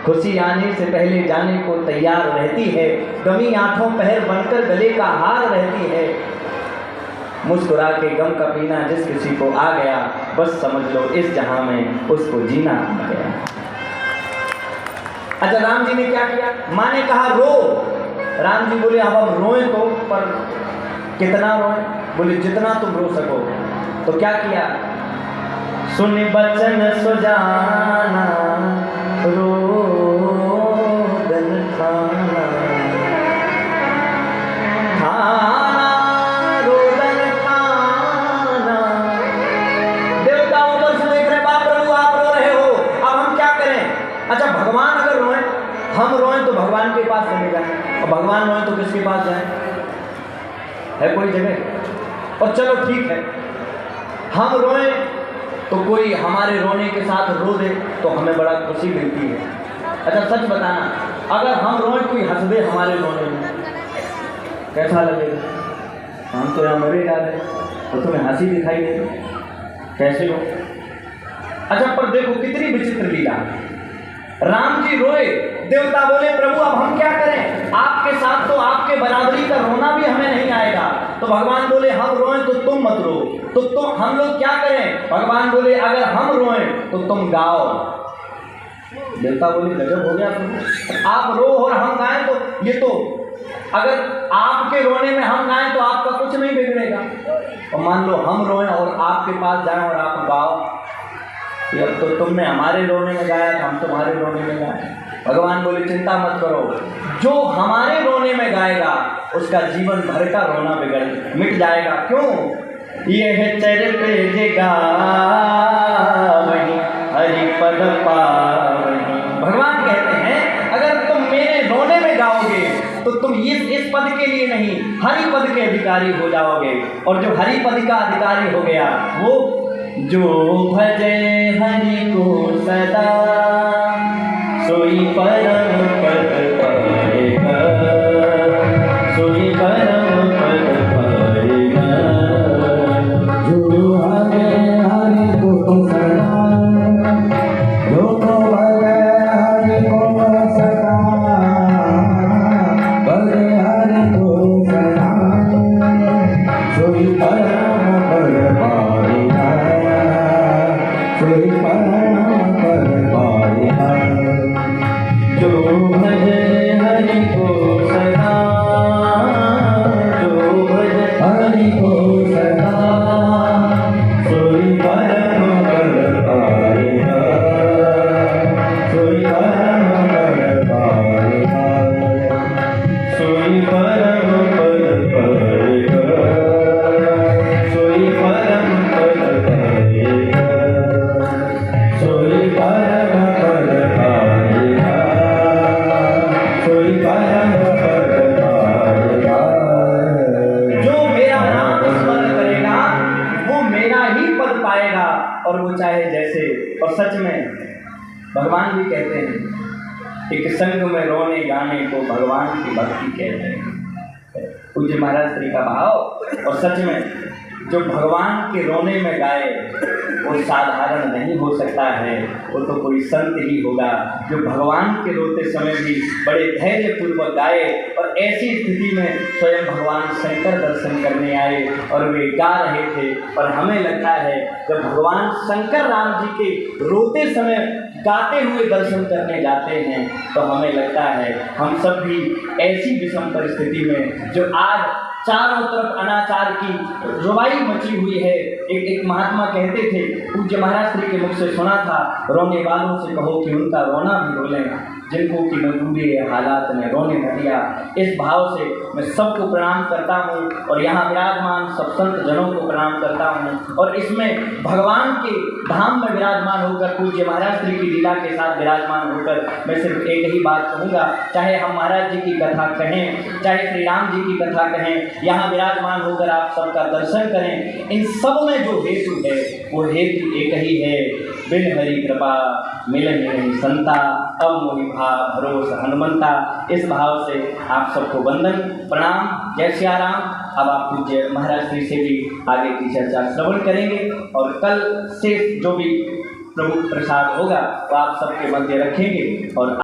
खुशी आने से पहले जाने को तैयार रहती है, गमी आंखों पहर बनकर गले का हार रहती है। मुस्कुरा के गम का पीना जिस किसी को आ गया, बस समझ लो इस जहां में उसको जीना आ गया। अच्छा, राम जी ने क्या किया? माँ ने कहा रो। राम जी बोले अब हम रोएं तो, पर कितना रोएं? बोले जितना तुम रो सको। तो क्या किया? सुन बचन सुजाना रोदन खाना, खाना रोदन खाना। देवता ऊपर से देख रहे, बाप प्रभु आप रो रहे हो, अब हम क्या करें? अच्छा, भगवान अगर रोए, हम रोएं तो भगवान के पास चले जाए, और भगवान रोए तो किसके पास जाए? है कोई जगह? और चलो ठीक है, हम रोएं तो कोई हमारे रोने के साथ रो दे तो हमें बड़ा खुशी मिलती है। अच्छा सच बताना, अगर हम रोएं कोई हंस दे हमारे रोने में, कैसा लगेगा? हम तो यहाँ मरे जा रहे और तुम्हें हंसी दिखाई दे, कैसे हो? अच्छा, पर देखो कितनी विचित्र लीला। राम जी रोए, देवता बोले प्रभु अब हम क्या करें? आपके साथ तो आपके बराबरी का रोना भी हमें नहीं आएगा। तो भगवान बोले हम रोएं तो तुम मत रो, तो हम लोग क्या करें? भगवान बोले अगर हम रोएं तो तुम गाओ। देवता बोले गजब हो गया तुम, आप रो और हम गाएं, तो ये तो अगर आपके रोने में हम गाएं तो आपका कुछ नहीं बिगड़ेगा, और मान लो हम रोएं और आपके पास जाएं और आप गाओ, अब तो तुमने हमारे रोने में गाया तो हम तुम्हारे रोने में गाए। भगवान बोले चिंता मत करो, जो हमारे रोने में गाएगा उसका जीवन भर का रोना मिट जाएगा। क्यों? यह चरित्र जगा वही हरि पद पावनी। भगवान कहते हैं अगर तुम मेरे रोने में गाओगे तो तुम इस पद के लिए नहीं, हरि पद के अधिकारी हो जाओगे। और जो हरि पद का अधिकारी हो गया वो जो भजे हरि को सदा सोई परम पद पाएगा, सोई परम पद पाएगा। जो भजे हरि को सदा, जो भजे हरि को सदा, भजे हरि को सदा, सोई परम पद पाएगा, सोई परम पद पाएगा। जो भजे हरि को सदा, जो भजे हरि को सदा, सोई परम पद पाएगा, सोई परम पद पाएगा, सोई परम पद पाएगा, सोई परम पद पाएगा, सोई परम पद पाएगा, सोई परम पद पाएगा। जो मेरा नाम स्मरण करेगा वो मेरा ही पद पाएगा, और वो चाहे जैसे। और सच में भगवान भी कहते हैं एक संग में रोने गाने को भगवान की भक्ति कहते हैं। पूज्य महाराज श्री का भाव। और सच में जो भगवान के रोने में गाए वो साधारण नहीं हो सकता है, वो तो कोई संत ही होगा जो भगवान के रोते समय भी बड़े धैर्यपूर्वक गाए। और ऐसी स्थिति में स्वयं भगवान शंकर दर्शन करने आए और वे गा रहे थे। और हमें लगता है जब भगवान शंकर राम जी के रोते समय गाते हुए दर्शन करने जाते हैं तो हमें लगता है हम सब भी ऐसी विषम परिस्थिति में, जो आज चारों तरफ अनाचार की रुबाई मची हुई है। एक महात्मा कहते थे, पूज्य महाराज श्री के मुख से सुना था, रोने वालों से कहो कि उनका रोना भी रो लें, जिनको की मजबूरी है हालात ने रोने न दिया। इस भाव से मैं सबको प्रणाम करता हूँ और यहाँ विराजमान सब संत जनों को प्रणाम करता हूँ। और इसमें भगवान के धाम में विराजमान होकर, पूज्य महाराज श्री की लीला के साथ विराजमान होकर मैं सिर्फ एक ही बात कहूँगा, चाहे हम महाराज जी की कथा कहें, चाहे श्री राम जी की कथा कहें, यहाँ विराजमान होकर आप सबका दर्शन करें, इन सब में जो हेतु है वो हेतु एक ही है, बिन हरि कृपा मिलन नहीं संता, अब मोहि भाव भरोस हनुमंता। इस भाव से आप सबको वंदन प्रणाम, जय सिया राम। अब आप पूज्य महाराज श्री से भी आगे की चर्चा श्रवण करेंगे और कल से जो भी प्रभु प्रसाद होगा वो आप सबके मध्य रखेंगे। और